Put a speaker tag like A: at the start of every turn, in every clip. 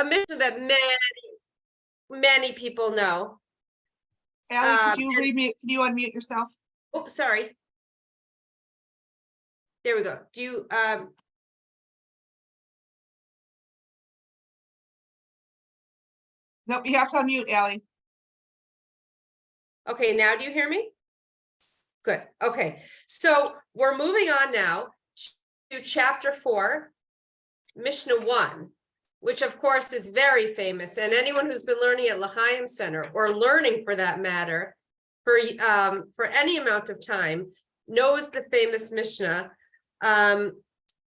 A: a Mishnah that many people know.
B: Allie, can you unmute yourself?
A: Oh, sorry. There we go. Do you
B: Nope, you have to unmute, Allie.
A: okay, now do you hear me? Good. Okay. So we're moving on now to chapter 4, Mishnah 1, which of course is very famous. And anyone who's been learning at L'Chaim Center, or learning for that matter, for any amount of time, knows the famous Mishnah.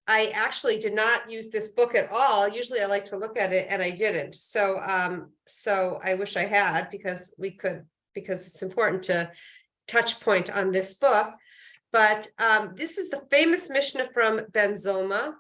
A: I actually did not use this book at all. Usually I like to look at it, and I didn't. So I wish I had, because it's important to touch point on this book. But this is the famous Mishnah from Ben Zoma,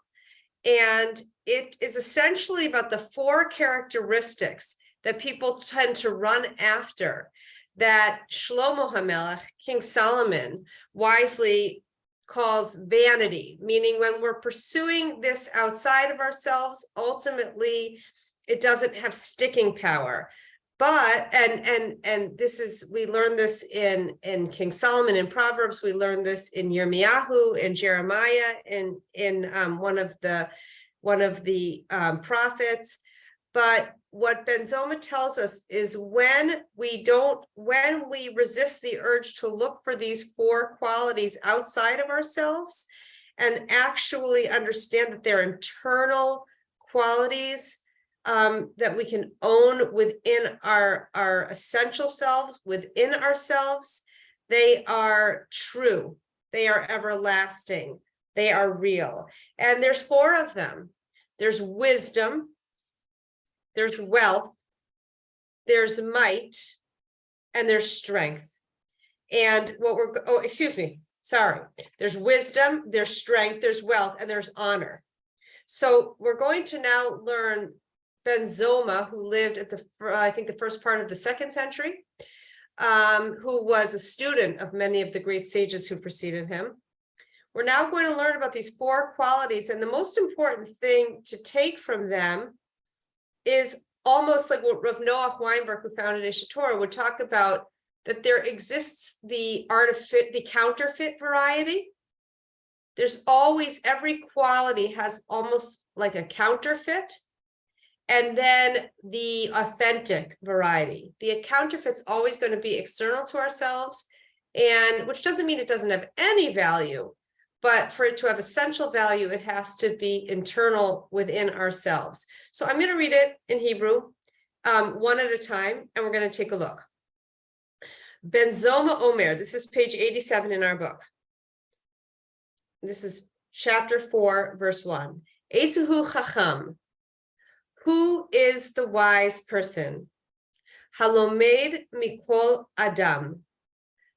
A: and it is essentially about the 4 characteristics that people tend to run after, that Shlomo HaMelech, King Solomon, wisely calls vanity, meaning when we're pursuing this outside of ourselves, ultimately it doesn't have sticking power. But and this is, we learn this in King Solomon in Proverbs, we learn this in Yirmiyahu, in Jeremiah, in one of the prophets. But what Ben Zoma tells us is when we resist the urge to look for these 4 qualities outside of ourselves and actually understand that they're internal qualities that we can own within our essential selves, within ourselves, they are true, they are everlasting, they are real. And there's 4 of them. There's wisdom, there's wealth, there's might, and there's strength. And there's wisdom, there's strength, there's wealth, and there's honor. So we're going to now learn Ben Zoma, who lived at I think the first part of the 2nd century, who was a student of many of the great sages who preceded him. We're now going to learn about these 4 qualities, and the most important thing to take from them is almost like what Rav Noach Weinberg, who founded Aish HaTorah, would talk about, that there exists the counterfeit variety. There's always, every quality has almost like a counterfeit, and then the authentic variety. The counterfeit's always going to be external to ourselves, and which doesn't mean it doesn't have any value, but for it to have essential value, it has to be internal within ourselves. So I'm going to read it in Hebrew, one at a time, and we're going to take a look. Ben Zoma Omer, this is page 87 in our book. This is chapter 4, verse 1. Esuhu Chacham, who is the wise person? Halomed mikol Adam,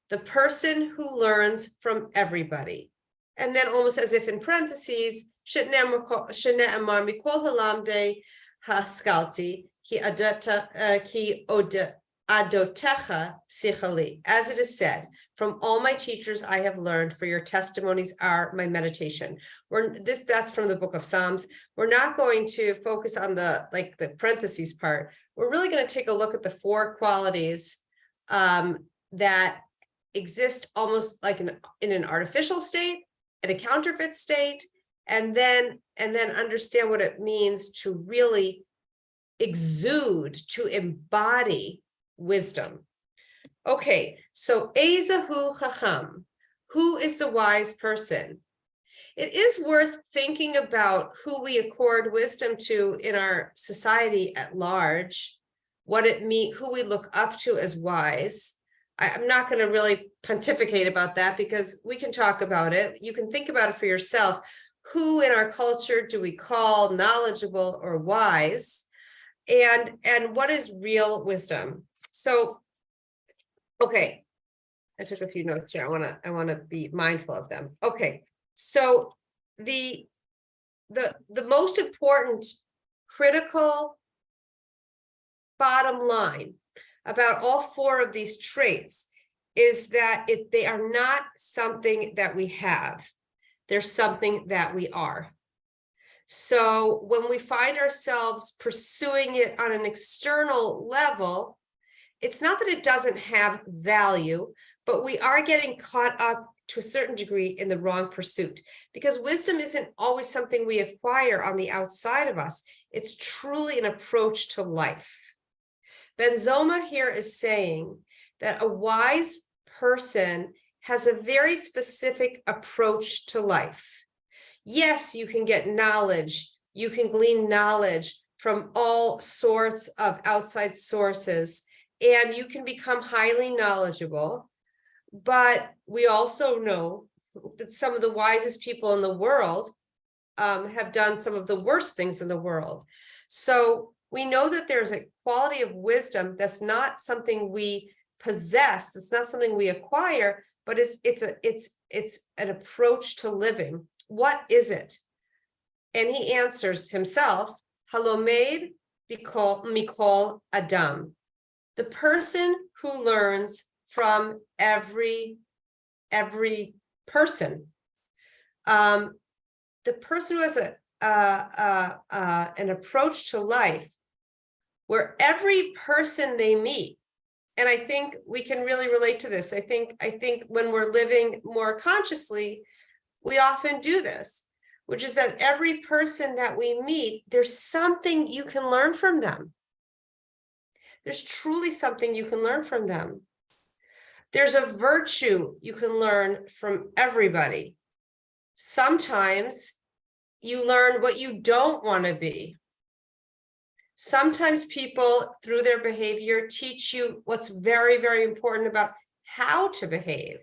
A: the person who learns from everybody. And then almost as if in parentheses, Shene'amar mikol halamde haskalti ki adotecha sichali. As it is said, from all my teachers I have learned, for your testimonies are my meditation. That's from the book of Psalms. We're not going to focus on the parentheses part. We're really going to take a look at the 4 qualities that exist almost like in an artificial state, in a counterfeit state, and then understand what it means to really exude, to embody wisdom. Okay, so Ezahu Chacham, who is the wise person? It is worth thinking about who we accord wisdom to in our society at large, what it means, who we look up to as wise. I'm not going to really pontificate about that, because we can talk about it. You can think about it for yourself. Who in our culture do we call knowledgeable or wise? And what is real wisdom? So, okay, I took a few notes here. I want to be mindful of them. Okay, so the most important critical bottom line about all 4 of these traits is that they are not something that we have. They're something that we are. So when we find ourselves pursuing it on an external level, it's not that it doesn't have value, but we are getting caught up to a certain degree in the wrong pursuit, because wisdom isn't always something we acquire on the outside of us. It's truly an approach to life. Ben Zoma here is saying that a wise person has a very specific approach to life. Yes, you can get knowledge. You can glean knowledge from all sorts of outside sources, and you can become highly knowledgeable. But we also know that some of the wisest people in the world have done some of the worst things in the world. So we know that there's a quality of wisdom that's not something we possess, it's not something we acquire, but it's an approach to living. What is it? And he answers himself, Halomed mikol Adam, the person who learns from every person. The person who has an approach to life where every person they meet, and I think we can really relate to this. I think when we're living more consciously, we often do this, which is that every person that we meet, there's something you can learn from them. There's truly something you can learn from them. There's a virtue you can learn from everybody. Sometimes you learn what you don't want to be. Sometimes people, through their behavior, teach you what's very, very important about how to behave.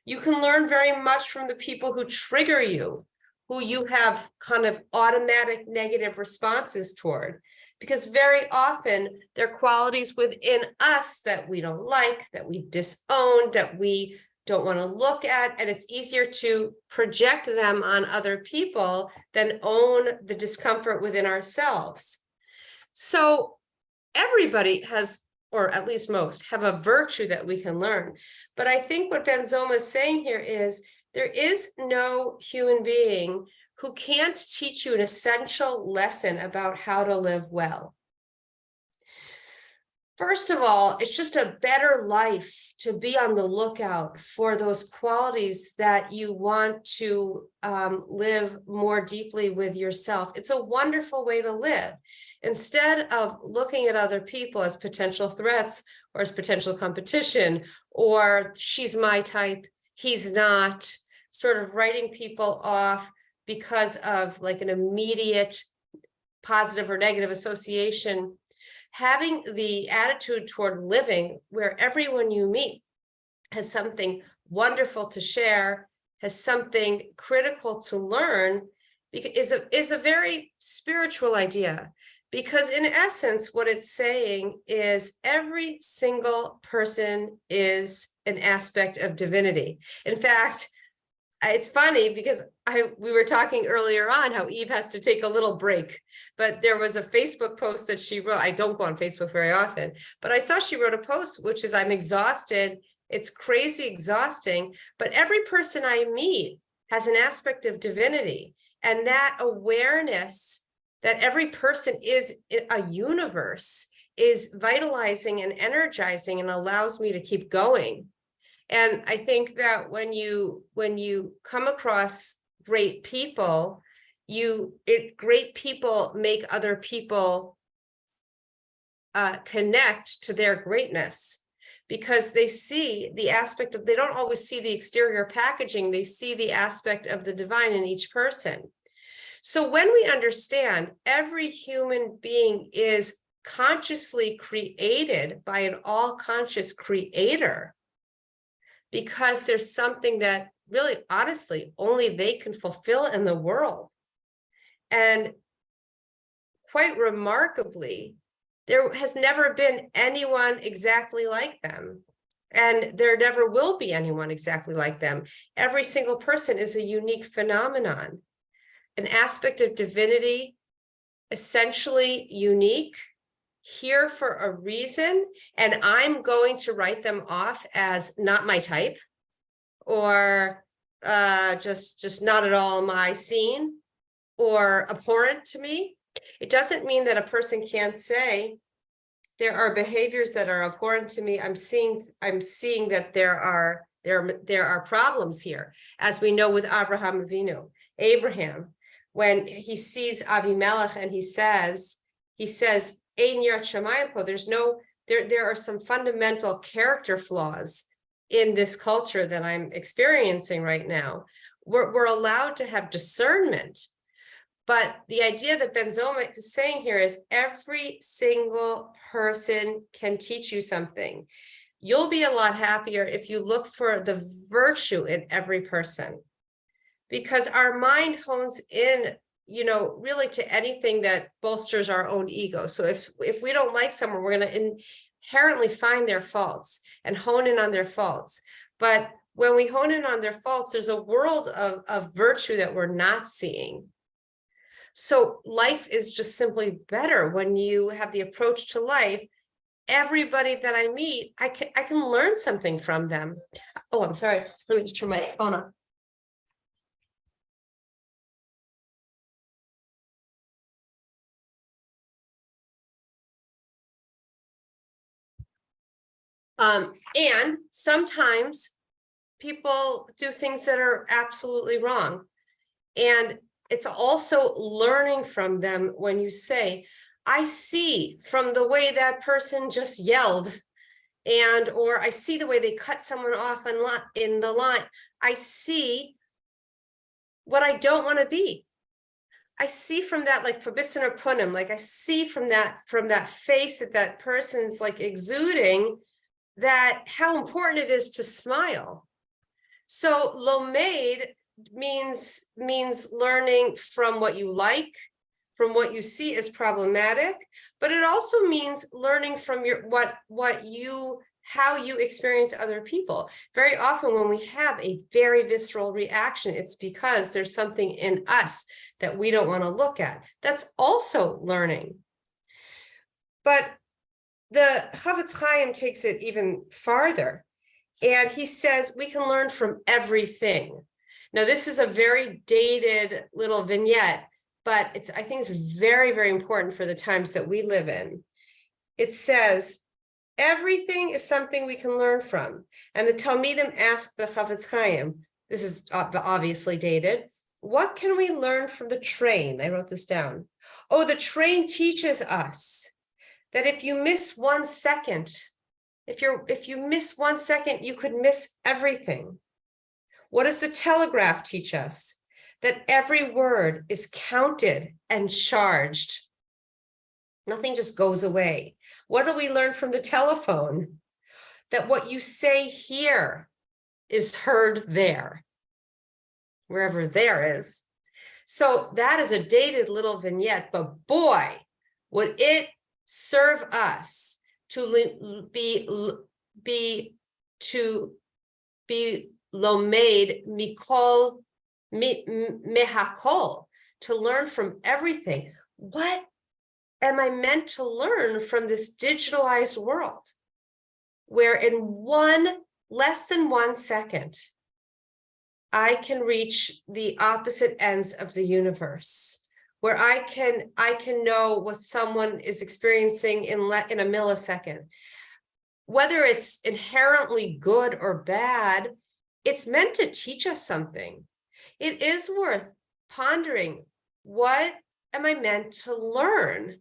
A: You can learn very much from the people who trigger you, who you have kind of automatic negative responses toward, because very often they're qualities within us that we don't like, that we disown, that we don't want to look at, and it's easier to project them on other people than own the discomfort within ourselves. So everybody has, or at least most, have a virtue that we can learn. But I think what Ben Zoma is saying here is there is no human being who can't teach you an essential lesson about how to live well. First of all, it's just a better life to be on the lookout for those qualities that you want to live more deeply with yourself. It's a wonderful way to live. Instead of looking at other people as potential threats or as potential competition, or she's my type, he's not, sort of writing people off because of like an immediate positive or negative association, having the attitude toward living where everyone you meet has something wonderful to share, has something critical to learn, is a very spiritual idea. Because in essence, what it's saying is every single person is an aspect of divinity. In fact, it's funny because we were talking earlier on how Eve has to take a little break, but there was a Facebook post that she wrote. I don't go on Facebook very often, but I saw she wrote a post, which is, I'm exhausted. It's crazy exhausting, but every person I meet has an aspect of divinity, and that awareness that every person is a universe is vitalizing and energizing and allows me to keep going. And I think that when you come across great people, great people make other people connect to their greatness, because they see the aspect of, they don't always see the exterior packaging, they see the aspect of the divine in each person. So when we understand every human being is consciously created by an all-conscious creator, because there's something that really, honestly, only they can fulfill in the world. And quite remarkably, there has never been anyone exactly like them. And there never will be anyone exactly like them. Every single person is a unique phenomenon, an aspect of divinity, essentially unique, here for a reason, and I'm going to write them off as not my type, or just not at all my scene. or abhorrent to me. It doesn't mean that a person can't say, there are behaviors that are abhorrent to me. I'm seeing that there are problems here, as we know with Abraham, when he sees Avimelech and he says, Ein Yirat Shamayim po, there are some fundamental character flaws in this culture that I'm experiencing right now. We're allowed to have discernment. But the idea that Ben Zoma is saying here is every single person can teach you something. You'll be a lot happier if you look for the virtue in every person, because our mind hones in, really to anything that bolsters our own ego. So if we don't like someone, we're going to inherently find their faults and hone in on their faults. But when we hone in on their faults, there's a world of virtue that we're not seeing. So life is just simply better when you have the approach to life. Everybody that I meet, I can learn something from them. Oh, I'm sorry. Let me just turn my phone on. And sometimes people do things that are absolutely wrong. And it's also learning from them when you say, I see from the way that person just yelled, or I see the way they cut someone off in the line. I see what I don't want to be. I see from that, like Prabison or Punim, like I see from that face that person's like exuding, that how important it is to smile. So Lomed means learning from what you like, from what you see as problematic, but it also means learning from how you experience other people. Very often when we have a very visceral reaction, it's because there's something in us that we don't want to look at. That's also learning. But the Chavetz Chaim takes it even farther, and he says we can learn from everything. Now, this is a very dated little vignette, but I think it's very, very important for the times that we live in. It says, everything is something we can learn from. And the Talmidim asked the Chavetz Chaim, this is obviously dated, what can we learn from the train? I wrote this down. Oh, the train teaches us that if you miss 1 second, if you miss 1 second, you could miss everything. What does the telegraph teach us? That every word is counted and charged. Nothing just goes away. What do we learn from the telephone? That what you say here is heard there, wherever there is. So that is a dated little vignette, but boy, would it serve us to be lomed mikol mehakol, to learn from everything. What am I meant to learn from this digitalized world, where in less than 1 second, I can reach the opposite ends of the universe, where I can know what someone is experiencing in a millisecond. Whether it's inherently good or bad, it's meant to teach us something. It is worth pondering, what am I meant to learn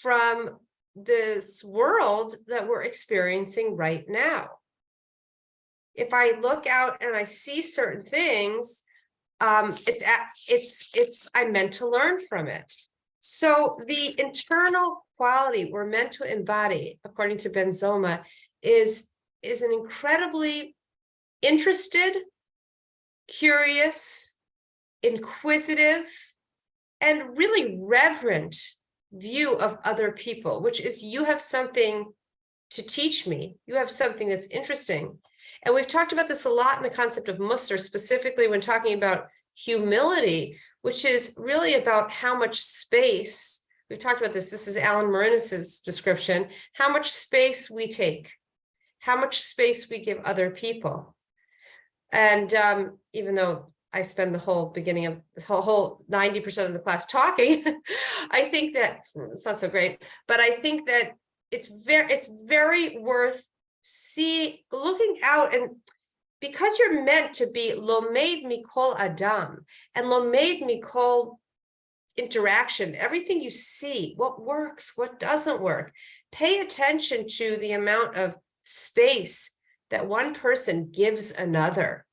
A: from this world that we're experiencing right now? If I look out and I see certain things, I'm meant to learn from it. So the internal quality we're meant to embody, according to Ben Zoma, is an incredibly interested, curious, inquisitive, and really reverent view of other people, which is, you have something to teach me. You have something that's interesting. And we've talked about this a lot in the concept of Musar, specifically when talking about humility, which is really about how much space, we've talked about this, this is Alan Marinis's description, how much space we take, how much space we give other people. And even though I spend the whole beginning of this whole 90% of the class talking. I think that it's not so great, but I think that it's very worth looking out, and because you're meant to be lomed mikol adam and lomed mikol interaction, everything you see, what works, what doesn't work. Pay attention to the amount of space that one person gives another.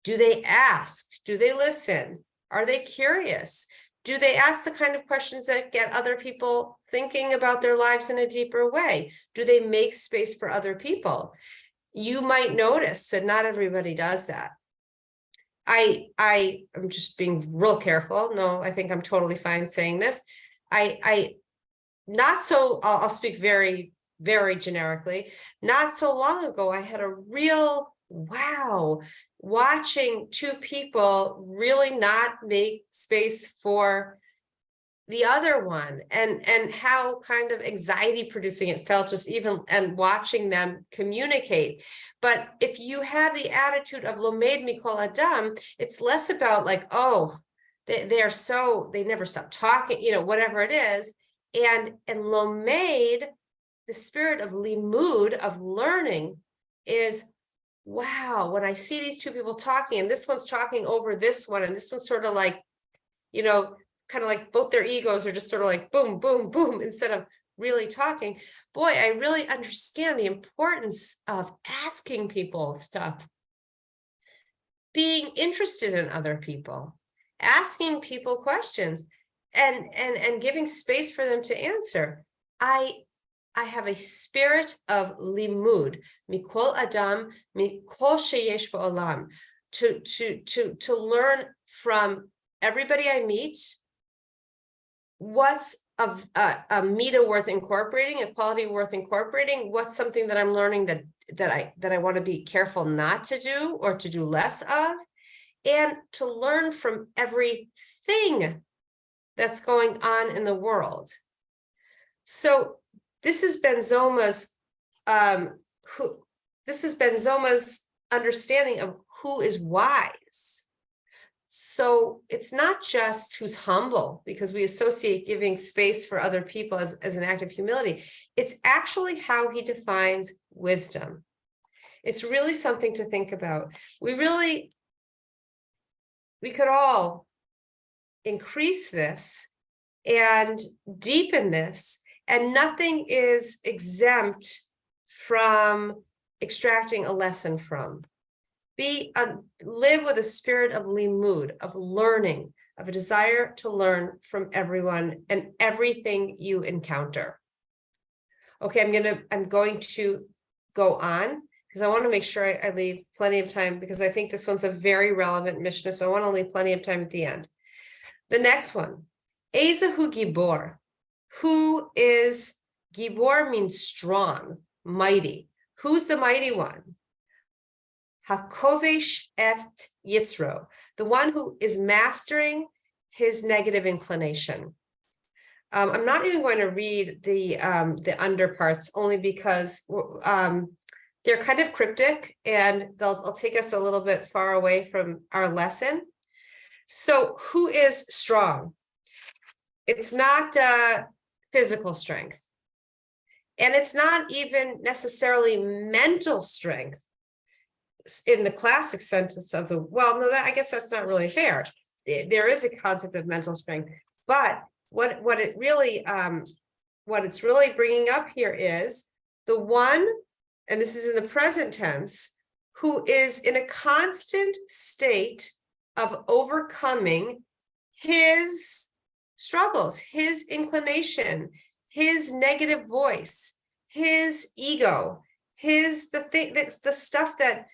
A: Do they ask? Do they listen? Are they curious? Do they ask the kind of questions that get other people thinking about their lives in a deeper way? Do they make space for other people? You might notice that not everybody does that. I'm just being real careful. No, I think I'm totally fine saying this. I'll speak very, very generically. Not so long ago, I had a real wow watching two people really not make space for the other one, and how kind of anxiety producing it felt just even and watching them communicate. But if you have the attitude of lomed mikol adam, it's less about like, oh, they never stop talking, whatever it is. And lomed, the spirit of limud, of learning, is, wow, when I see these two people talking and this one's talking over this one, and this one's sort of like, kind of like both their egos are just sort of like boom, boom, boom, instead of really talking. Boy, I really understand the importance of asking people stuff, being interested in other people, asking people questions, and giving space for them to answer. I have a spirit of limud, mikol adam, mikol sheyesh ba'olam, to learn from everybody I meet. What's a meta worth incorporating, a quality worth incorporating? What's something that I'm learning that I want to be careful not to do or to do less of, and to learn from everything that's going on in the world. So this is Ben Zoma's understanding of who is wise. So it's not just who's humble, because we associate giving space for other people as an act of humility. It's actually how he defines wisdom. It's really something to think about. We could all increase this and deepen this, and nothing is exempt from extracting a lesson from. Live with a spirit of limud, of learning, of a desire to learn from everyone and everything you encounter. Okay, I'm going to go on, because I want to make sure I leave plenty of time, because I think this one's a very relevant Mishnah, so I want to leave plenty of time at the end. The next one, Ezehu Gibor. Who is Gibor? Means strong, mighty. Who's the mighty one? Hakovesh et Yitzro, the one who is mastering his negative inclination. I'm not even going to read the underparts, only because they're kind of cryptic, and they'll take us a little bit far away from our lesson. So who is strong? It's not physical strength, and it's not even necessarily mental strength in the classic sense of I guess that's not really fair. There is a concept of mental strength, but what it's really bringing up here is the one, and this is in the present tense, who is in a constant state of overcoming his struggles, his inclination, his negative voice, his ego, the stuff that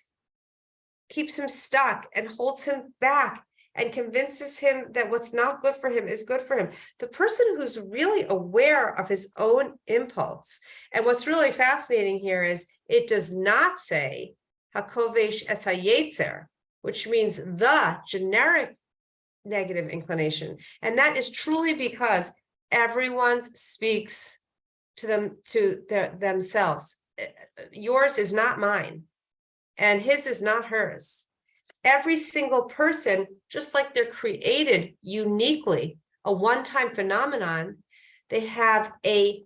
A: keeps him stuck and holds him back and convinces him that what's not good for him is good for him. The person who's really aware of his own impulse. And what's really fascinating here is it does not say hakovesh es hayetzer, which means the generic negative inclination. And that is truly because everyone speaks to themselves. Yours is not mine, and his is not hers. every single person, just like they're created uniquely, a one-time phenomenon, they have a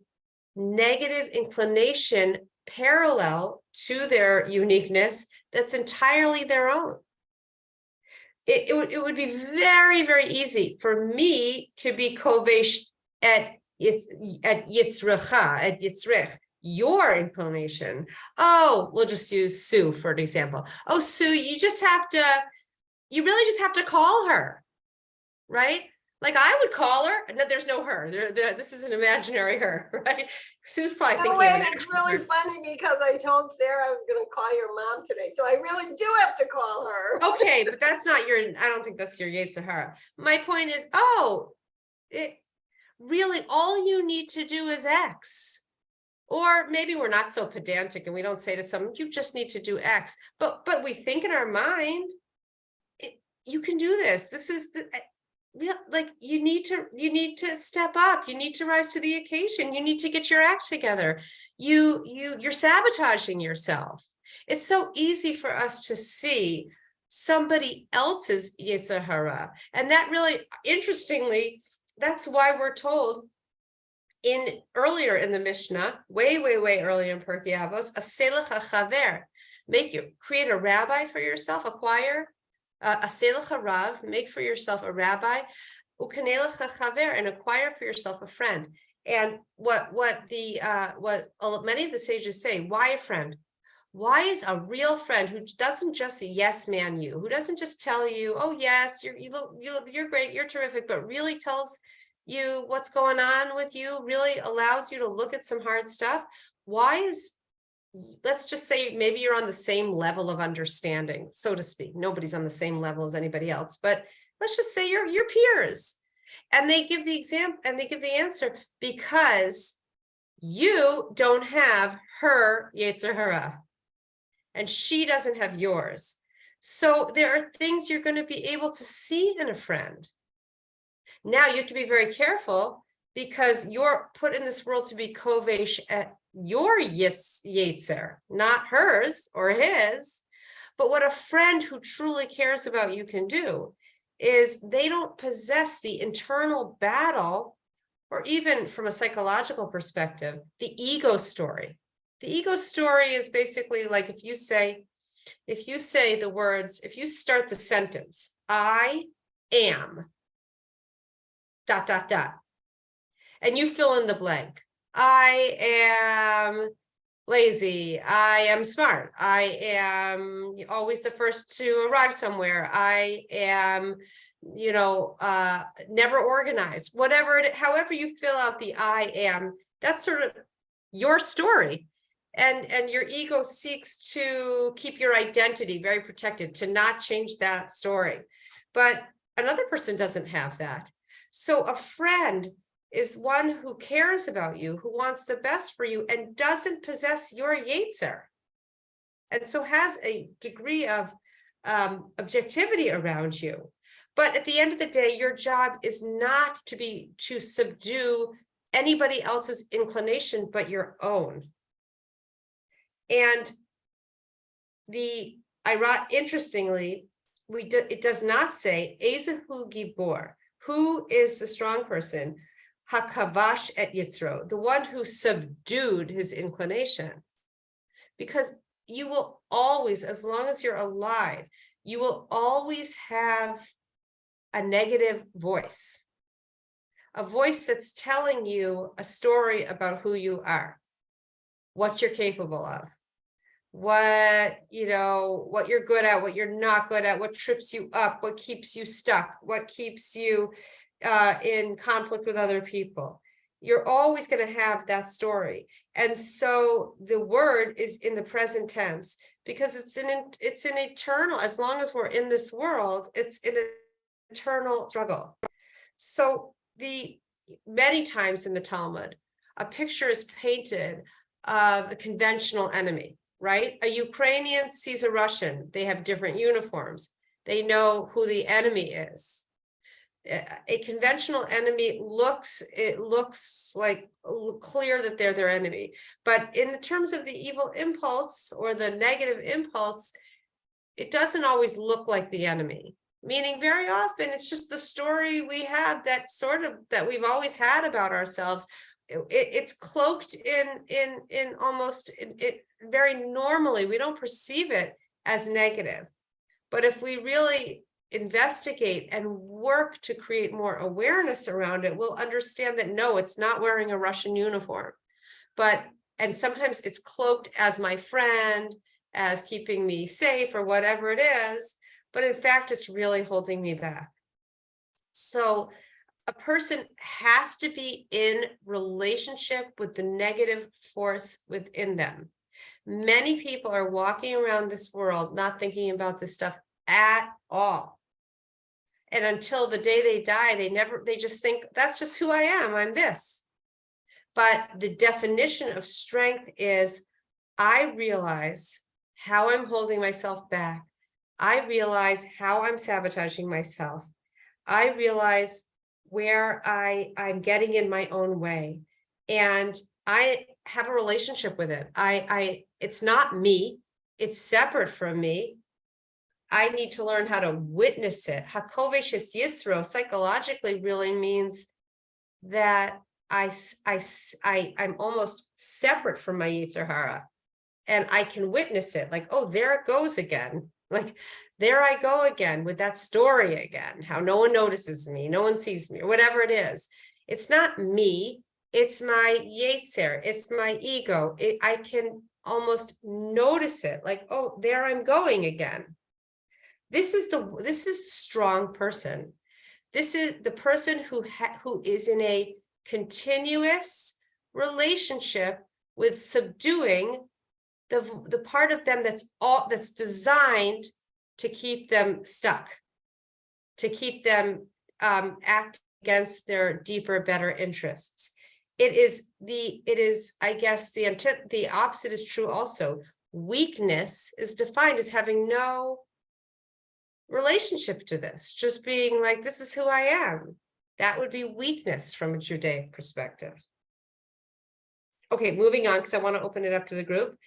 A: negative inclination parallel to their uniqueness that's entirely their own. It would be very, very easy for me to be kovesh at yitzrech, your inclination. Oh, we'll just use Sue for an example. Oh, Sue, you really just have to call her, right? Like I would call her, and there's no her. This is an imaginary her, right? Sue's probably
C: No,
A: thinking.
C: wait, it's really funny because I told Sarah I was going to call your mom today, so I really do have to call her.
A: Okay, but that's not your. I don't think that's your Yetzirah. My point is, really, all you need to do is X. Or maybe we're not so pedantic and we don't say to someone, you just need to do X. But we think in our mind, you can do this. This is the real, like you need to step up. You need to rise to the occasion. You need to get your act together. You're sabotaging yourself. It's so easy for us to see somebody else's Yetzer Hara. And that really, interestingly, that's why we're told earlier in the Mishnah, way earlier in Pirkei Avot, aselech hachaver, create a rabbi for yourself, acquire aselech harav, make for yourself a rabbi, ukanelech hachaver, and acquire for yourself a friend. And what many of the sages say, why a friend? Why is a real friend who doesn't just yes man you, who doesn't just tell you, oh yes, you're great, you're terrific, but really tells you what's going on with you, really allows you to look at some hard stuff? Let's just say maybe you're on the same level of understanding, so to speak. Nobody's on the same level as anybody else, but let's just say you're peers. And they give the example and they give the answer because you don't have her Yetzer Hara and she doesn't have yours. So there are things you're going to be able to see in a friend. Now you have to be very careful because you're put in this world to be kovesh at your yetzer, not hers or his. But what a friend who truly cares about you can do is they don't possess the internal battle, or even from a psychological perspective, the ego story. The ego story is basically like if you say the words, if you start the sentence, I am ... and you fill in the blank. I am lazy. I am smart. I am always the first to arrive somewhere. I am, never organized. However you fill out the I am, that's sort of your story. And your ego seeks to keep your identity very protected, to not change that story. But another person doesn't have that. So a friend is one who cares about you, who wants the best for you, and doesn't possess your Yetzer. And so has a degree of objectivity around you. But at the end of the day, your job is not to subdue anybody else's inclination but your own. And interestingly, it does not say Ezehu Gibor, who is the strong person, Hakavash et Yitzro, the one who subdued his inclination. Because you will always, as long as you're alive, you will always have a negative voice, a voice that's telling you a story about who you are, what you're capable of, what you're good at, what you're not good at, what trips you up, what keeps you stuck, what keeps you in conflict with other people. You're always going to have that story. And so the word is in the present tense because it's an eternal, as long as we're in this world, it's an eternal struggle. So many times in the Talmud, a picture is painted of a conventional enemy, right? A Ukrainian sees a Russian, they have different uniforms. They know who the enemy is. A conventional enemy looks like clear that they're their enemy. But in the terms of the evil impulse or the negative impulse, it doesn't always look like the enemy. Meaning very often it's just the story we have that we've always had about ourselves. It's cloaked in almost it very normally. We don't perceive it as negative. But if we really investigate and work to create more awareness around it, we'll understand that no, it's not wearing a Russian uniform. And sometimes it's cloaked as my friend, as keeping me safe or whatever it is, but in fact, it's really holding me back. So a person has to be in relationship with the negative force within them. Many people are walking around this world not thinking about this stuff at all. And until the day they die, they just think, that's just who I am, I'm this. But the definition of strength is, I realize how I'm holding myself back. I realize how I'm sabotaging myself. I realize where I'm getting in my own way. And I have a relationship with it. It's not me, it's separate from me. I need to learn how to witness it. Hakoveshes Yitzro psychologically really means that I'm almost separate from my Yetzer Hara, and I can witness it. Like, oh, there it goes again. Like, there I go again with that story again. How no one notices me, no one sees me, or whatever it is. It's not me. It's my Yetzer. It's my ego. I can almost notice it. Like, oh, there I'm going again. This is the strong person. This is the person who is in a continuous relationship with subduing the part of them that's designed to keep them stuck, to keep them act against their deeper, better interests. It is, I guess, the opposite is true also. Weakness is defined as having no relationship to this, just being like, this is who I am. That would be weakness from a Judaic perspective. Okay, moving on, because I want to open it up to the group.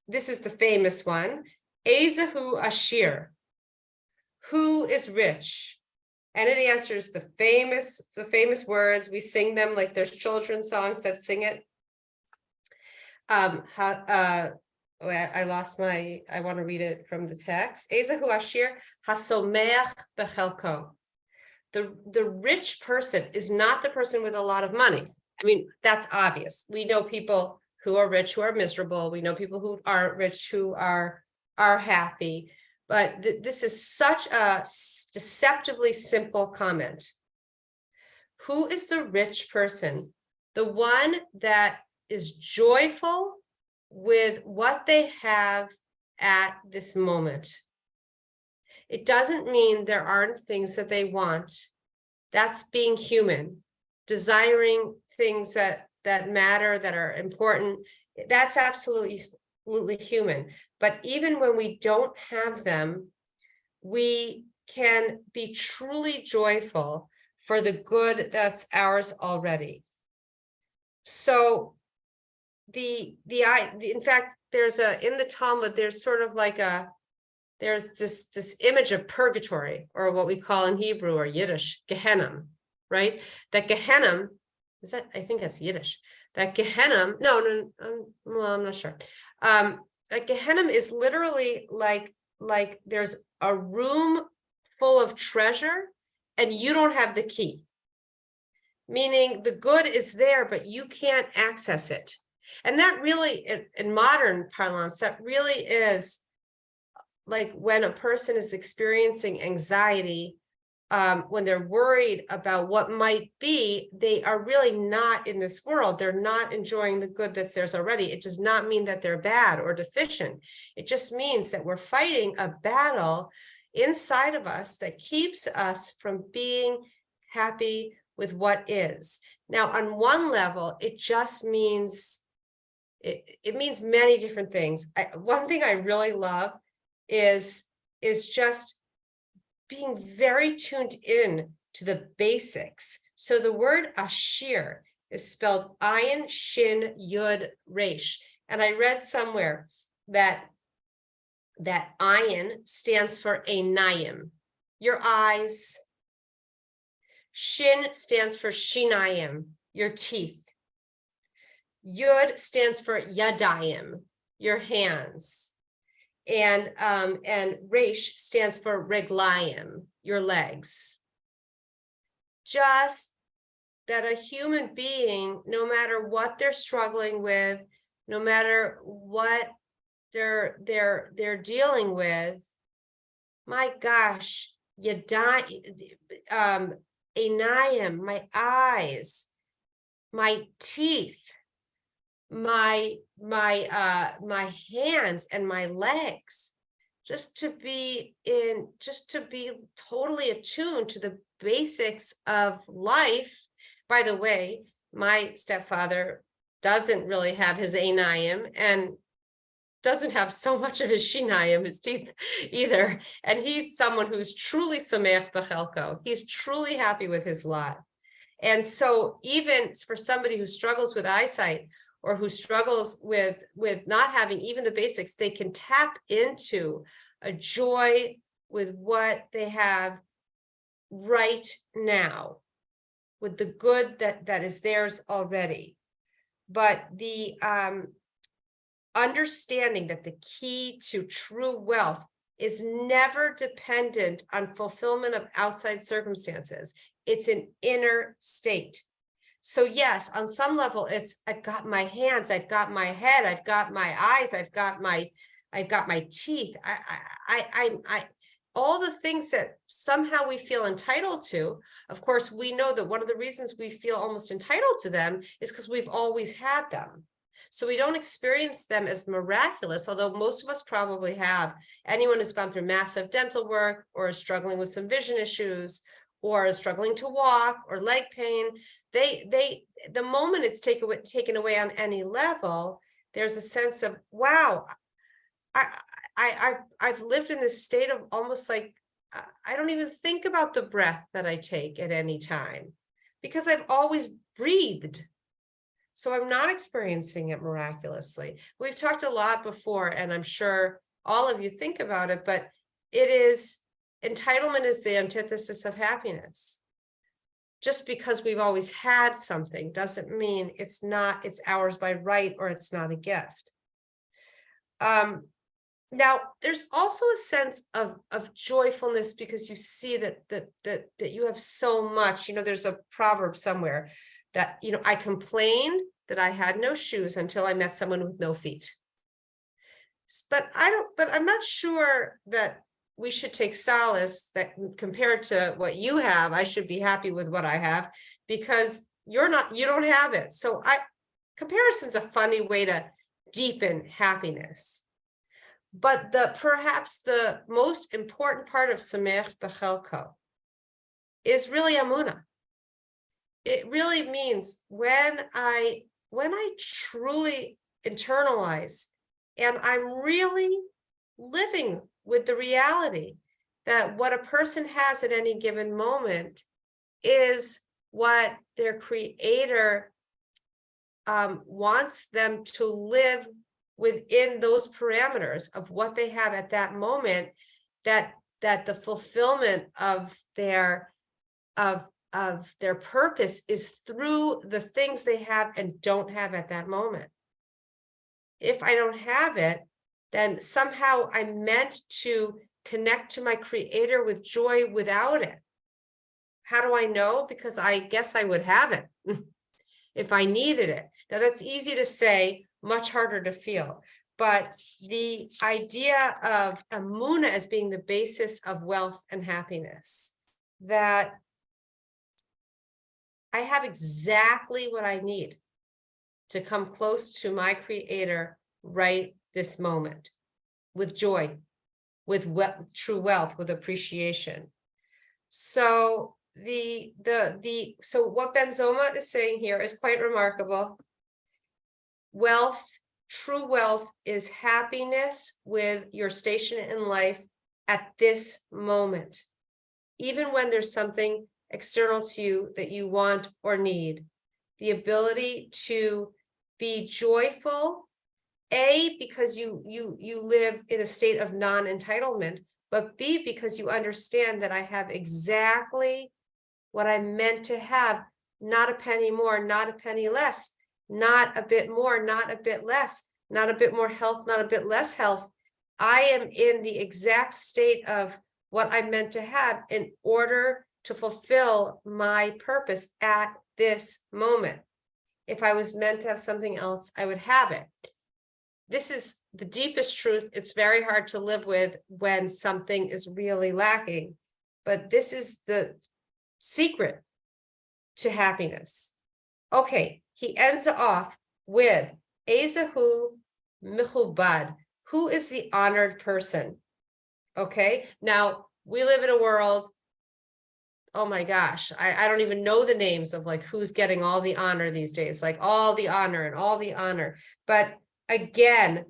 A: This is the famous one. Ezehu Ashir. Who is rich? And it answers the famous words. We sing them like there's children's songs that sing it. I want to read it from the text. Ezehu Ashir hasomeach bechelko. The rich person is not the person with a lot of money. I mean, that's obvious. We know people who are rich who are miserable. We know people who aren't rich who are happy. But this is such a deceptively simple comment. Who is the rich person? The one that is joyful with what they have at this moment. It doesn't mean there aren't things that they want. That's being human, desiring things that matter, that are important. That's absolutely human. But even when we don't have them, we can be truly joyful for the good that's ours already. So in fact, there's in the Talmud, there's sort of like there's this image of purgatory, or what we call in Hebrew or Yiddish, Gehenna, right? That Gehenna, I think that's Yiddish. That Gehenna, I'm not sure. That Gehenna is literally like there's a room full of treasure and you don't have the key. Meaning the good is there, but you can't access it. And that really, in modern parlance, that really is like when a person is experiencing anxiety, when they're worried about what might be, they are really not in this world. They're not enjoying the good that's theirs already. It does not mean that they're bad or deficient. It just means that we're fighting a battle inside of us that keeps us from being happy with what is. Now, on one level, it just means, it means many different things. One thing I really love is just being very tuned in to the basics. So the word ashir is spelled ayin, shin, yud, resh. And I read somewhere that that ayin stands for einayim, your eyes. Shin stands for shinayim, your teeth. Yud stands for yadayim, your hands. And Resh stands for reglayim, your legs. Just that a human being, no matter what they're struggling with, no matter what they're dealing with, my gosh, einayim, my eyes, my teeth, my hands and my legs, just to be totally attuned to the basics of life. By the way, my stepfather doesn't really have his einayim and doesn't have so much of his shinayim, his teeth, either. And he's someone who's truly sameach b'chelko. He's truly happy with his lot. And so even for somebody who struggles with eyesight or who struggles with not having even the basics, they can tap into a joy with what they have right now, with the good that is theirs already. But the understanding that the key to true wealth is never dependent on fulfillment of outside circumstances. It's an inner state. So yes, on some level, it's I've got my hands, I've got my head, I've got my eyes, I've got my teeth. I all the things that somehow we feel entitled to. Of course, we know that one of the reasons we feel almost entitled to them is because we've always had them. So we don't experience them as miraculous, although most of us probably have. Anyone who's gone through massive dental work or is struggling with some vision issues or is struggling to walk or leg pain, the moment it's taken away on any level, there's a sense of, wow, I've lived in this state of almost like, I don't even think about the breath that I take at any time because I've always breathed. So I'm not experiencing it miraculously. We've talked a lot before, and I'm sure all of you think about it, but entitlement is the antithesis of happiness. Just because we've always had something doesn't mean it's ours by right or it's not a gift. Now, there's also a sense of joyfulness because you see that you have so much. There's a proverb somewhere that, I complained that I had no shoes until I met someone with no feet. But I'm not sure that we should take solace that compared to what you have, I should be happy with what I have because you don't have it. So comparison's a funny way to deepen happiness. But perhaps the most important part of Sameach B'Chelko is really Amunah. It really means when I truly internalize and I'm really living with the reality that what a person has at any given moment is what their creator wants them to live within those parameters of what they have at that moment, that the fulfillment of their purpose is through the things they have and don't have at that moment. If I don't have it, then somehow I'm meant to connect to my creator with joy without it. How do I know? Because I guess I would have it if I needed it. Now that's easy to say, much harder to feel. But the idea of Amunah as being the basis of wealth and happiness, that I have exactly what I need to come close to my creator right this moment, with joy, with true wealth, with appreciation. So so what Ben Zoma is saying here is quite remarkable. Wealth, true wealth, is happiness with your station in life at this moment, even when there's something external to you that you want or need. The ability to be joyful A, because you live in a state of non-entitlement, but B, because you understand that I have exactly what I'm meant to have, not a penny more, not a penny less, not a bit more, not a bit less, not a bit more health, not a bit less health. I am in the exact state of what I'm meant to have in order to fulfill my purpose at this moment. If I was meant to have something else, I would have it. This is the deepest truth. It's very hard to live with when something is really lacking, but this is the secret to happiness. Okay, he ends off with Ezehu Michubad. Who is the honored person? Okay, now we live in a world, oh my gosh, I don't even know the names of like who's getting all the honor these days, like all the honor and all the honor. But again,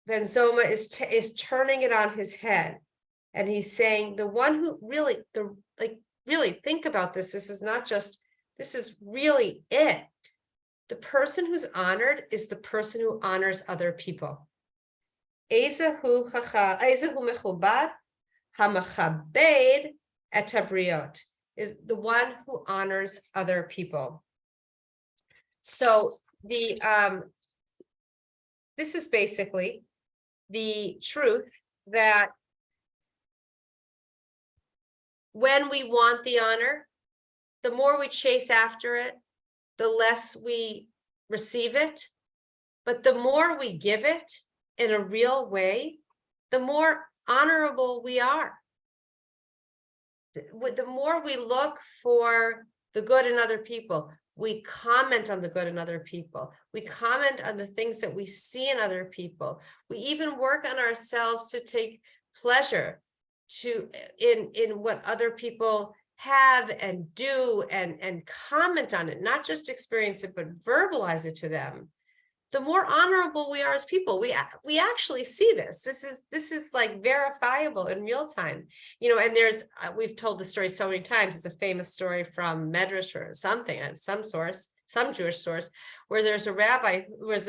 A: Ben Zoma is turning it on his head. And he's saying the one who really, really think about this. This is not just, this is really it. The person who's honored is the person who honors other people. Ezehu mechubad hamachabed et habriot, is the one who honors other people. So the this is basically the truth that when we want the honor, the more we chase after it, the less we receive it. But the more we give it in a real way, the more honorable we are. The more we look for the good in other people, we comment on the good in other people. We comment on the things that we see in other people. We even work on ourselves to take pleasure in what other people have and do and comment on it, not just experience it, but verbalize it to them. The more honorable we are as people, we actually see this. This is like verifiable in real time, and there's we've told the story so many times. It's a famous story from Medrash or something, some Jewish source, where there's a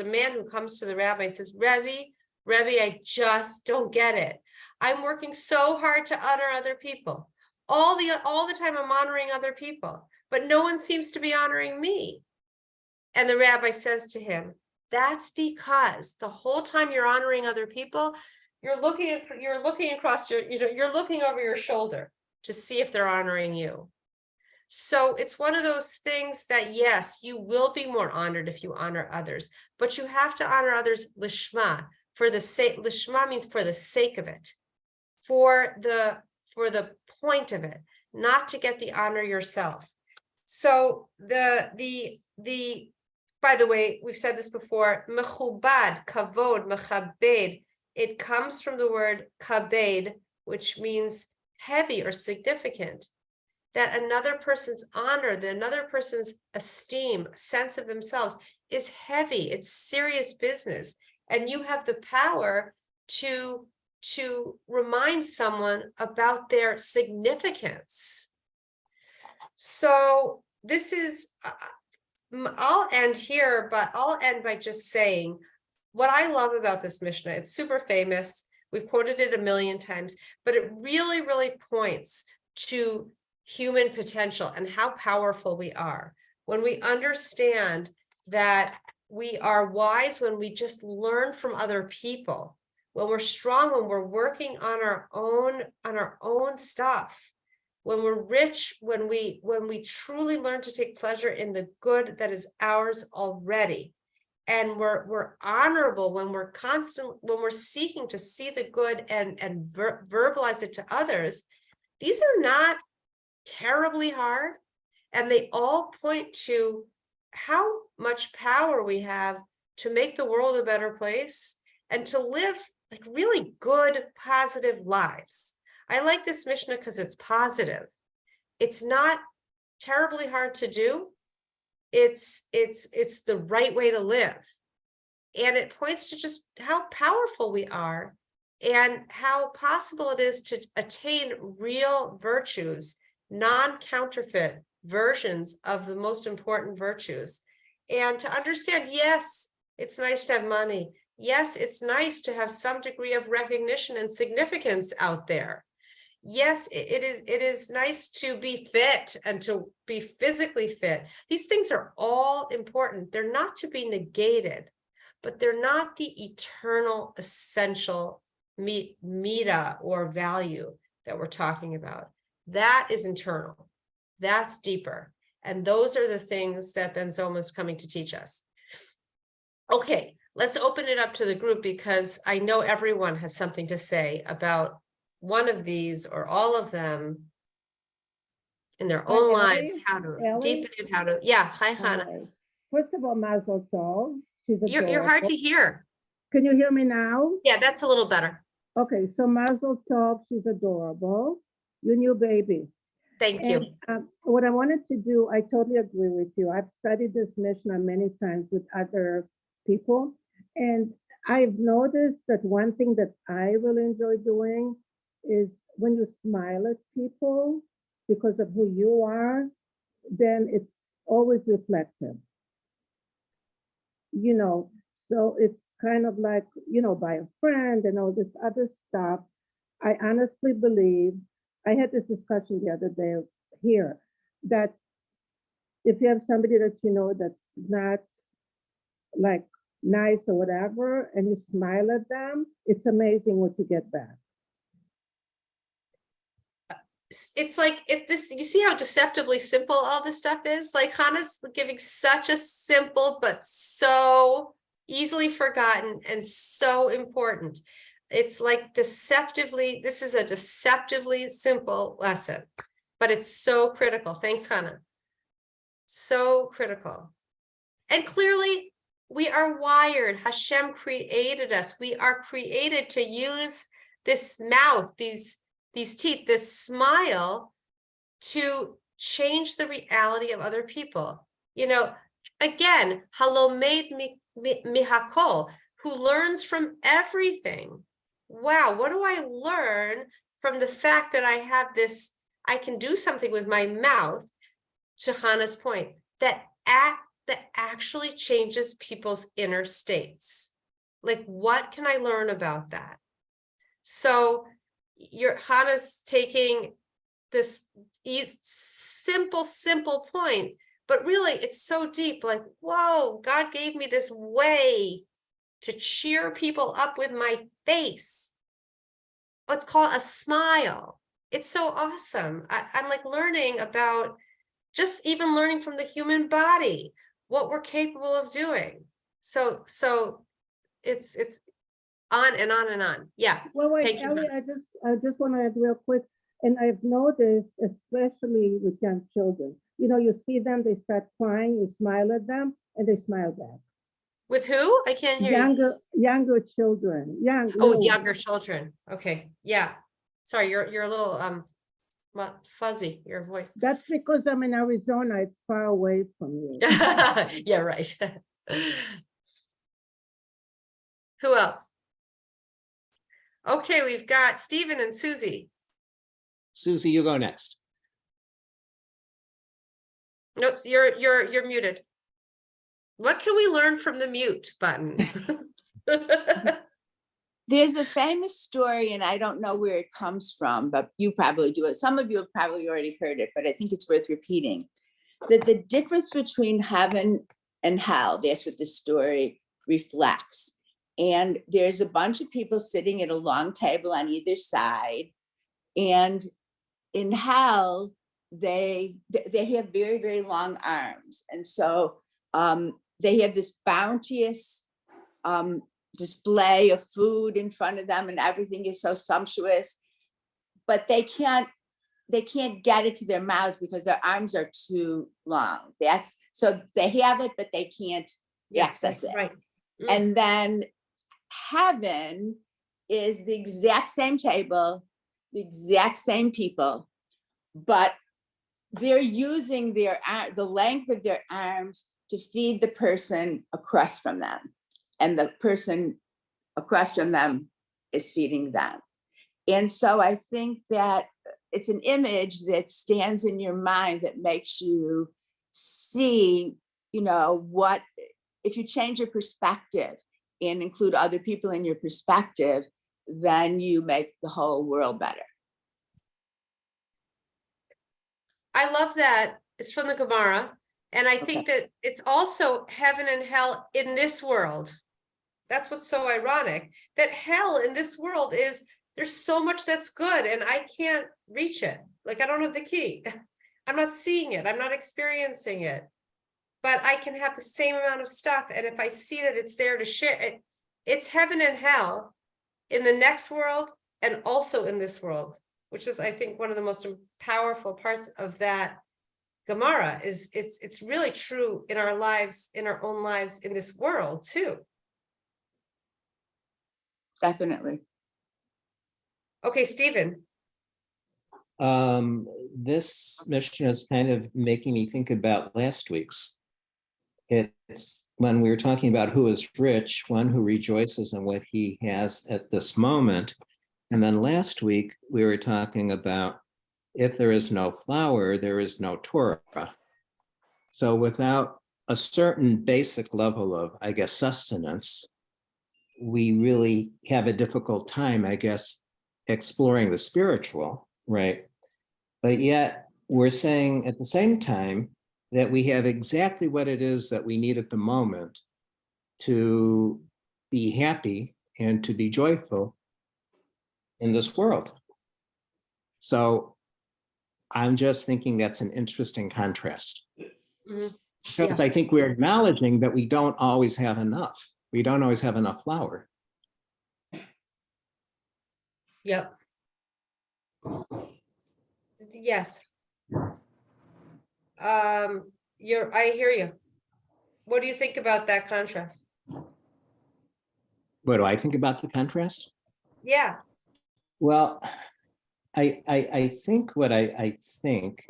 A: man who comes to the rabbi and says, Rebbe, I just don't get it. I'm working so hard to honor other people. All the time I'm honoring other people, but no one seems to be honoring me. And the rabbi says to him, that's because the whole time you're honoring other people, you're looking across you're looking over your shoulder to see if they're honoring you. So it's one of those things that, yes, you will be more honored if you honor others, but you have to honor others lishma, for the sake. Lishma means for the sake of it, for the point of it, not to get the honor yourself. So by the way, we've said this before, mechubad, kavod, mechabed, it comes from the word kabed, which means heavy or significant. That another person's honor, that another person's esteem, sense of themselves is heavy. It's serious business. And you have the power to remind someone about their significance. So this is, I'll end here, but I'll end by just saying what I love about this Mishnah. It's super famous. We've quoted it a million times, but it really, really points to human potential and how powerful we are. When we understand that we are wise, when we just learn from other people, when we're strong, when we're working on our own stuff, when we're rich, when we truly learn to take pleasure in the good that is ours already, and we're honorable when we're seeking to see the good and verbalize it to others. These are not terribly hard, and they all point to how much power we have to make the world a better place and to live like really good, positive lives. I like this Mishnah because it's positive. It's not terribly hard to do. It's the right way to live. And it points to just how powerful we are and how possible it is to attain real virtues, non-counterfeit versions of the most important virtues. And to understand, yes, it's nice to have money. Yes, it's nice to have some degree of recognition and significance out there. Yes, it is nice to be fit and to be physically fit. These things are all important. They're not to be negated, but they're not the eternal, essential meta or value that we're talking about. That is internal. That's deeper. And those are the things that Benzoma is coming to teach us. Okay, let's open it up to the group because I know everyone has something to say about one of these or all of them in their own lives, how to deepen it, how to, yeah, hi, Hannah.
D: First of all, Mazel Tov. She's
A: You're hard to hear.
D: Can you hear me now?
A: Yeah, that's a little better.
D: Okay, so Mazel Tov, she's adorable. Your new baby.
A: Thank you.
D: What I wanted to do, I totally agree with you. I've studied this Mishnah many times with other people, and I've noticed that one thing that I really enjoy doing is when you smile at people because of who you are, then it's always reflective. You know, so it's kind of like, you know, by a friend and all this other stuff. I honestly believe, I had this discussion the other day here, that if you have somebody that you know that's not like nice or whatever, and you smile at them, it's amazing what you get back.
A: It's like if this, you see how deceptively simple all this stuff is? Like Hannah's giving such a simple but so easily forgotten and so important. It's like deceptively, this is a deceptively simple lesson, but it's so critical. Thanks, Hannah. So critical. And clearly we are wired. Hashem created us. We are created to use this mouth, these teeth, this smile to change the reality of other people. You know, again, halomed mihakol, who learns from everything. Wow, what do I learn from the fact that I have this, I can do something with my mouth, to Hannah's point, that actually changes people's inner states. Like, what can I learn about that? So Hannah's taking this simple point, but really it's so deep, like, whoa, God gave me this way to cheer people up with my face. Let's call it a smile. It's so awesome. I'm like learning about, just even learning from the human body, what we're capable of doing. So it's on and on and on. Yeah.
D: Well, wait,
A: Thank you,
D: Ellie, I just want to add real quick, and I've noticed, especially with young children, you know, you see them, they start crying, you smile at them, and they smile back.
A: With who? I can't hear you.
D: Younger children.
A: Oh, with younger children. Okay. Yeah. Sorry, you're a little fuzzy, your voice.
D: That's because I'm in Arizona. It's far away from you.
A: Yeah, right. Who else? Okay, we've got Stephen and Susie.
E: Susie, you go next.
A: Nope, you're muted. What can we learn from the mute button?
F: There's a famous story, and I don't know where it comes from, but you probably do it. Some of you have probably already heard it, but I think it's worth repeating. That the difference between heaven and hell, that's what the story reflects. And there's a bunch of people sitting at a long table on either side. And in hell, they have very, very long arms. And so they have this bounteous display of food in front of them, and everything is so sumptuous, but they can't get it to their mouths because their arms are too long. So they have it, but they can't access it.
A: Right.
F: And then heaven is the exact same table, the exact same people, but they're using the length of their arms to feed the person across from them. And the person across from them is feeding them. And so I think that it's an image that stands in your mind that makes you see, you know, what, if you change your perspective and include other people in your perspective, then you make the whole world better.
A: I love that. It's from the Gemara. And I think that it's also heaven and hell in this world. That's what's so ironic, that hell in this world is, there's so much that's good and I can't reach it. Like, I don't have the key. I'm not seeing it. I'm not experiencing it. But I can have the same amount of stuff. And if I see that it's there to share it, it's heaven and hell in the next world and also in this world, which is, I think, one of the most powerful parts of that Gemara is it's really true in our lives, in our own lives, in this world too.
F: Definitely.
A: Okay, Stephen.
E: This mission is kind of making me think about last week's. It's when we were talking about who is rich, one who rejoices in what he has at this moment. And then last week, we were talking about if there is no flour, there is no Torah. So without a certain basic level of, I guess, sustenance, we really have a difficult time, I guess, exploring the spiritual, right? But yet we're saying at the same time that we have exactly what it is that we need at the moment to be happy and to be joyful in this world. So I'm just thinking that's an interesting contrast.
A: Mm-hmm.
E: Because I think we're acknowledging that we don't always have enough. We don't always have enough flour.
A: Yep. Yes. I hear you. What do you think about that contrast?
E: What do I think about the contrast?
A: Yeah.
E: Well, I think what I think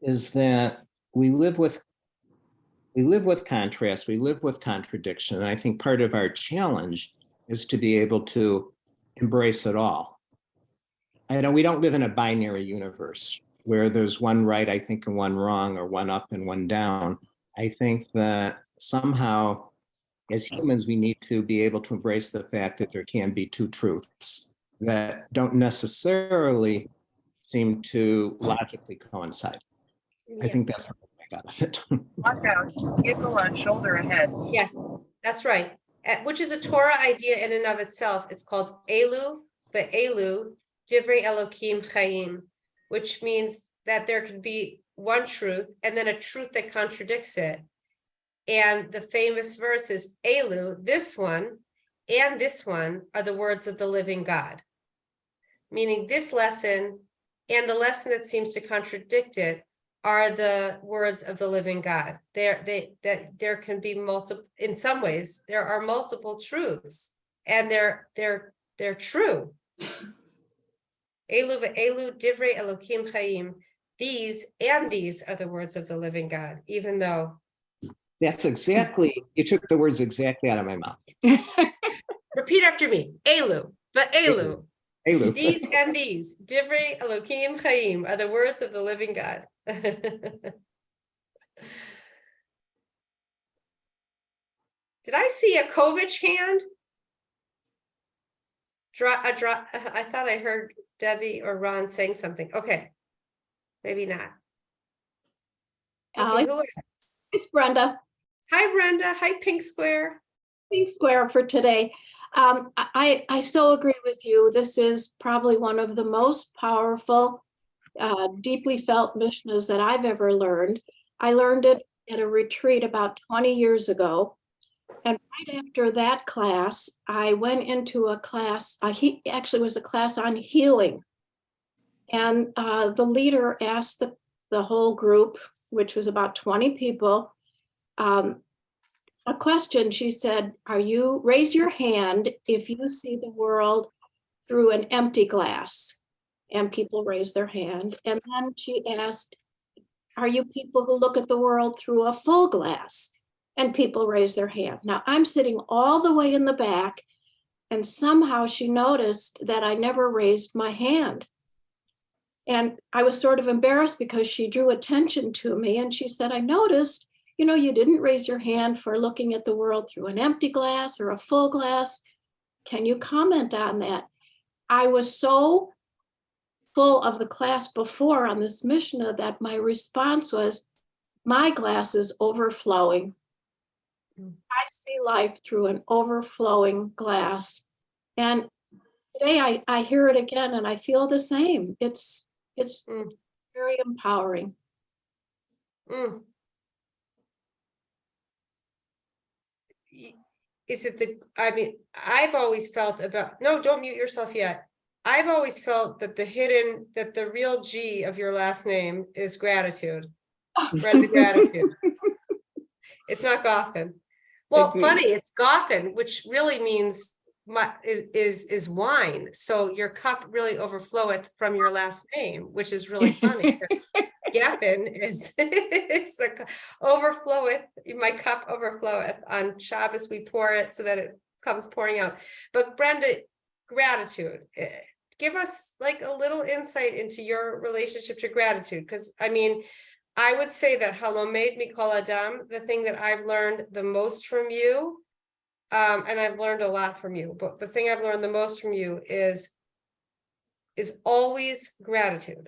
E: is that we live with contrast, we live with contradiction. And I think part of our challenge is to be able to embrace it all. I know we don't live in a binary universe where there's one right, I think, and one wrong, or one up and one down. I think that somehow as humans, we need to be able to embrace the fact that there can be two truths that don't necessarily seem to logically coincide. I think that's what I got of it.
G: Watch out, vehicle on shoulder ahead.
A: Yes, that's right. Which is a Torah idea in and of itself. It's called Elu ve'elu divrei Elokim chayim, which means that there could be one truth and then a truth that contradicts it. And the famous verse is Elu, this one and this one are the words of the living God. Meaning this lesson and the lesson that seems to contradict it are the words of the living God. There can be multiple, in some ways, there are multiple truths, and they're true. Elu ve'elu divrei Elokim chayim. These and these are the words of the living God, even though.
E: That's exactly, you took the words exactly out of my mouth.
A: Repeat after me. Elu ve'elu.
E: Elu.
A: These and these, divrei Elokim chayim, are the words of the living God. Did I see a Kovich hand? I thought I heard Debbie or Ron saying something. Okay, maybe not. Okay,
H: It's Brenda.
A: Hi, Brenda. Hi, Pink Square.
H: Pink Square for today. I so agree with you. This is probably one of the most powerful, deeply felt Mishnahs that I've ever learned. I learned it at a retreat about 20 years ago. And right after that class, I went into a class, actually was a class on healing. And the leader asked the whole group, which was about 20 people, a question. She said, raise your hand if you see the world through an empty glass? And people raised their hand. And then she asked, are you people who look at the world through a full glass? And people raised their hand. Now I'm sitting all the way in the back, and somehow she noticed that I never raised my hand. And I was sort of embarrassed because she drew attention to me, and she said, I noticed you know, you didn't raise your hand for looking at the world through an empty glass or a full glass. Can you comment on that? I was so full of the class before on this Mishnah that my response was, my glass is overflowing. I see life through an overflowing glass. And today I hear it again and I feel the same. It's very empowering.
A: Mm. Is it I mean, I've always felt about, no, don't mute yourself yet. I've always felt that the real G of your last name is gratitude. Brenda Gratitude. It's not Goffin. Well,
F: Agreed.
A: funny, it's Goffin, which really means is wine. So your cup really overfloweth from your last name, which is really funny. Gaffin is overfloweth, my cup overfloweth. On Shabbos, we pour it so that it comes pouring out. But Brenda, gratitude. Give us like a little insight into your relationship to gratitude. Because I mean, I would say that Halomed Mikol Adam, the thing that I've learned the most from you, and I've learned a lot from you, but the thing I've learned the most from you is always gratitude.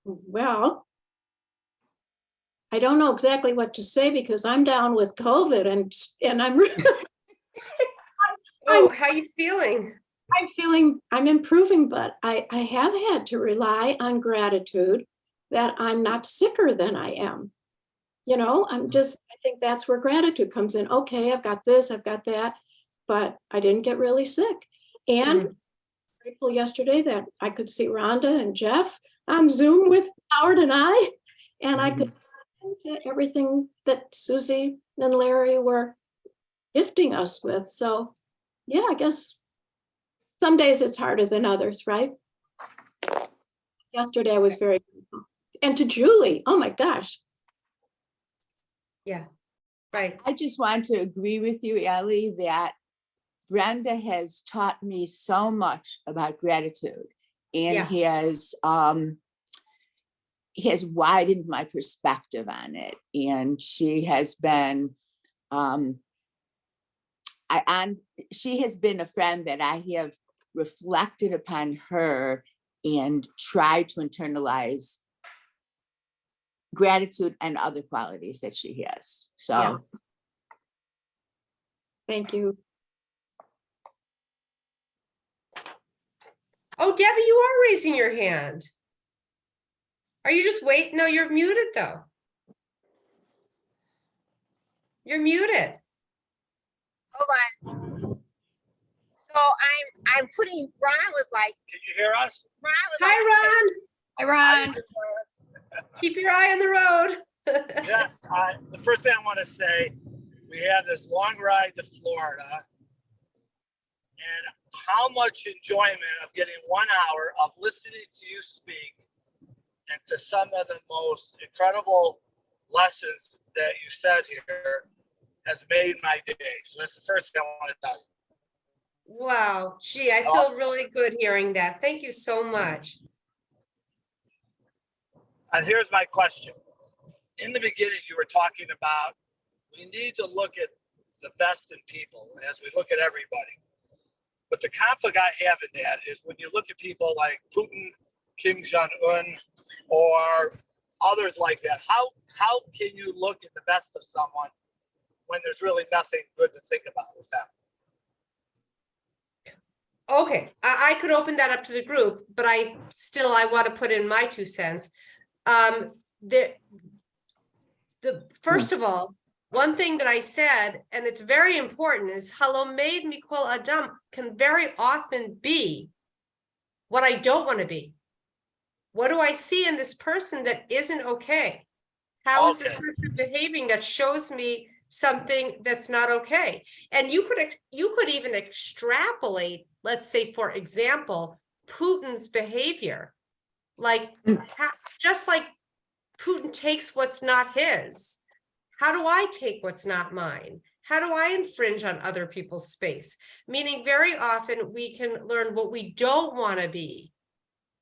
H: Well, I don't know exactly what to say because I'm down with COVID and I'm really,
A: Oh, how you feeling?
H: I'm improving, but I have had to rely on gratitude that I'm not sicker than I am. You know, I think that's where gratitude comes in. Okay, I've got this, I've got that, but I didn't get really sick. And grateful yesterday that I could see Rhonda and Jeff on Zoom with Howard and I could listen to everything that Susie and Larry were gifting us with. So yeah, I guess some days it's harder than others, right? Yesterday I was very grateful. And to Julie, oh my gosh.
A: Yeah, right.
F: I just want to agree with you, Ellie, that Brenda has taught me so much about gratitude and he has widened my perspective on it. And she has been, she has been a friend that I have reflected upon her and tried to internalize gratitude and other qualities that she has. So.
H: Yeah. Thank you.
A: Oh, Debbie, you are raising your hand. Are you just waiting? No, you're muted though. You're muted.
I: Hold on. So I'm putting, Ron was like,
J: can you hear us?
I: Ron was
A: Hi,
I: like,
A: Ron.
G: Hi, Ron.
A: Keep your eye on the road.
J: Yes, the first thing I want to say, we have this long ride to Florida, and how much enjoyment of getting 1 hour of listening to you speak and to some of the most incredible lessons that you said here has made my day. So that's the first thing I want to tell you.
A: Wow. Gee, I feel really good hearing that. Thank you so much.
J: And here's my question. In the beginning, you were talking about we need to look at the best in people as we look at everybody. But the conflict I have in that is when you look at people like Putin, Kim Jong-un, or others like that, how can you look at the best of someone when there's really nothing good to think about with them?
A: Okay, I could open that up to the group, but I want to put in my 2 cents. First of all, one thing that I said, and it's very important, is Halomed Mikol Adam can very often be what I don't want to be. What do I see in this person that isn't okay? How is this person behaving that shows me something that's not okay? And you could even extrapolate, let's say, for example, Putin's behavior. Like, just like Putin takes what's not his, how do I take what's not mine? How do I infringe on other people's space? Meaning very often we can learn what we don't want to be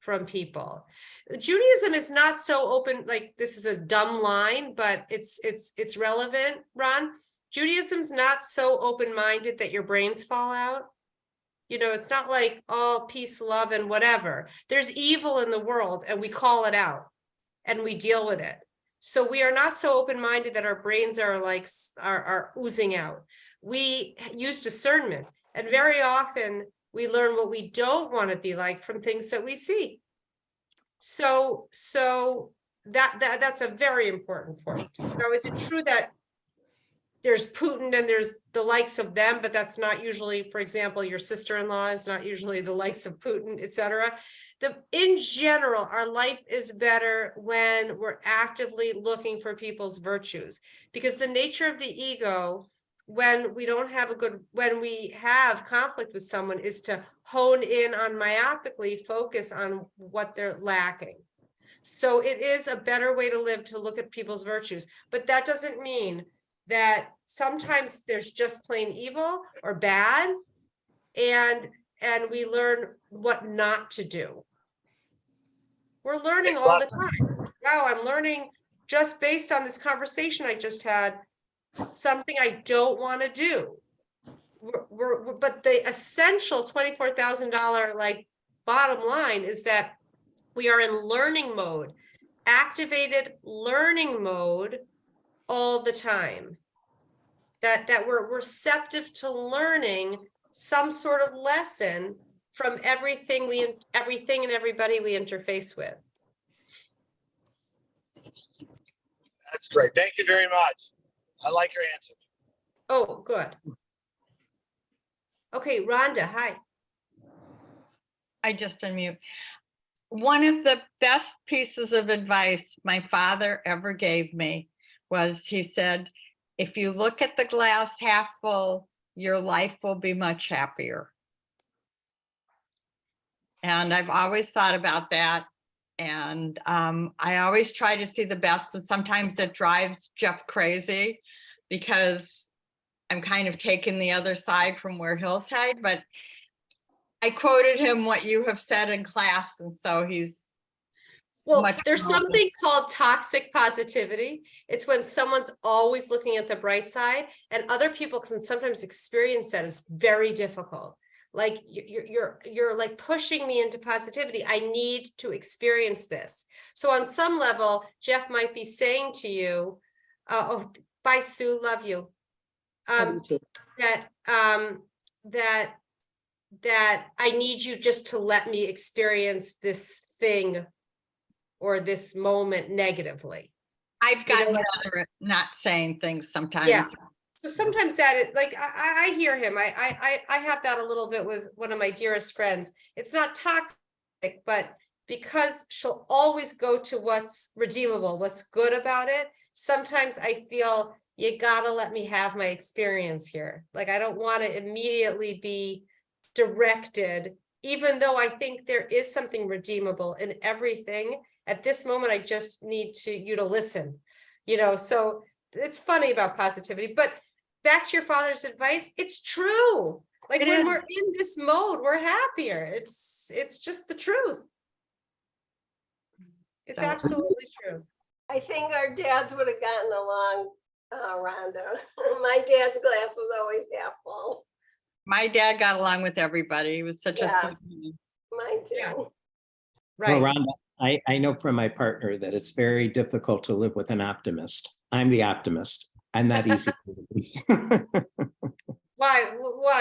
A: from people. Judaism is not so open, like this is a dumb line, but it's relevant, Ron. Judaism's not so open-minded that your brains fall out. You know, it's not like all peace, love, and whatever. There's evil in the world and we call it out and we deal with it. So we are not so open-minded that our brains are like, are oozing out. We use discernment, and very often we learn what we don't want to be like from things that we see. So that's a very important point. Now, is it true that there's Putin and there's the likes of them, but that's not usually, for example, your sister-in-law is not usually the likes of Putin, etc. In general, our life is better when we're actively looking for people's virtues, because the nature of the ego, when we have conflict with someone, is to hone in on myopically focus on what they're lacking. So it is a better way to live, to look at people's virtues, but that doesn't mean that sometimes there's just plain evil or bad, and we learn what not to do. We're learning all the time. Wow, I'm learning just based on this conversation I just had, something I don't want to do. But the essential $24,000 like bottom line is that we are in learning mode, activated learning mode all the time. That we're receptive to learning some sort of lesson from everything and everybody we interface with.
J: That's great. Thank you very much. I like your answer.
A: Oh, good. Okay, Rhonda, hi.
K: I just unmute. One of the best pieces of advice my father ever gave me was, he said, if you look at the glass half full, your life will be much happier. And I've always thought about that. And I always try to see the best. And sometimes it drives Jeff crazy because I'm kind of taking the other side from where he'll side. But I quoted him what you have said in class. And so he's,
A: well, there's something called toxic positivity. It's when someone's always looking at the bright side, and other people can sometimes experience that as very difficult. Like you're like pushing me into positivity. I need to experience this. So on some level, Jeff might be saying to you, oh, bye, Sue, love you. That I need you just to let me experience this thing or this moment negatively.
K: I've gotten better at not saying things sometimes.
A: Yeah. So sometimes that, like, I hear him. I have that a little bit with one of my dearest friends. It's not toxic, but because she'll always go to what's redeemable, what's good about it. Sometimes I feel you gotta let me have my experience here. Like, I don't want to immediately be directed, even though I think there is something redeemable in everything. At this moment, I just need you to listen, you know. So it's funny about positivity, but back to your father's advice, it's true. Like, when we're in this mode, we're happier. It's just the truth. It's absolutely true.
C: I think our dads would have gotten along, Rhonda. My dad's glass was always half full.
K: My dad got along with everybody. He was such a sweet man.
C: Mine too.
A: Yeah. Right.
E: Well, Rhonda, I know from my partner that it's very difficult to live with an optimist. I'm the optimist. I'm not easy.
A: Why?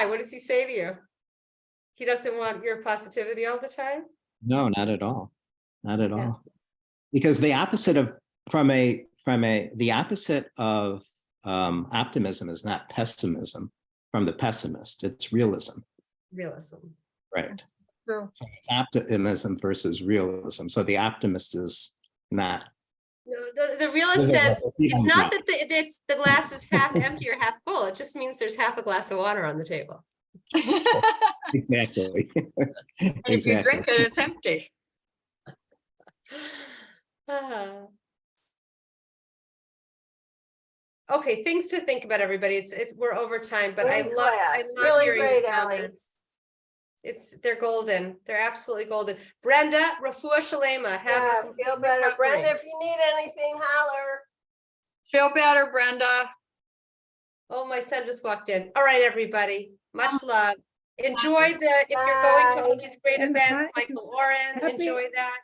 A: What does he say to you? He doesn't want your positivity all the time?
E: No, not at all. Not at
A: Yeah.
E: all. Because the opposite of the opposite of optimism is not pessimism from the pessimist. It's realism.
A: Realism.
E: Right.
K: True.
E: So it's optimism versus realism. So the optimist is not.
A: No, the realist says it's not that the glass is half empty or half full. It just means there's half a glass of water on the table.
E: Exactly.
K: And if you drink it, it's empty.
A: Okay, things to think about, everybody. We're over time, but
C: Great class.
A: I love
C: Really
A: hearing
C: great,
A: your
C: Ally.
A: comments. They're golden. They're absolutely golden. Brenda, Rafua Shalema, have
C: Yeah,
A: a complete
C: feel better.
A: recovery.
C: Brenda, if you need anything, holler.
K: Feel better, Brenda.
A: Oh, my son just walked in. All right, everybody. Much love. Enjoy if you're going to all these great
D: And
A: events,
D: hi-
A: Michael Oren,
D: happy-
A: enjoy that.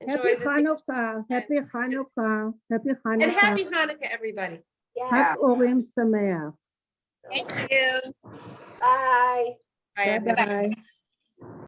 D: Happy
A: Enjoy the things.
D: Hanukkah, happy Hanukkah, happy
A: And
D: Hanukkah.
A: happy Hanukkah, everybody.
C: Yeah,
D: Hag Orim Sameach.
I: Thank you.
C: bye.
A: Bye, everybody.
D: Bye-bye.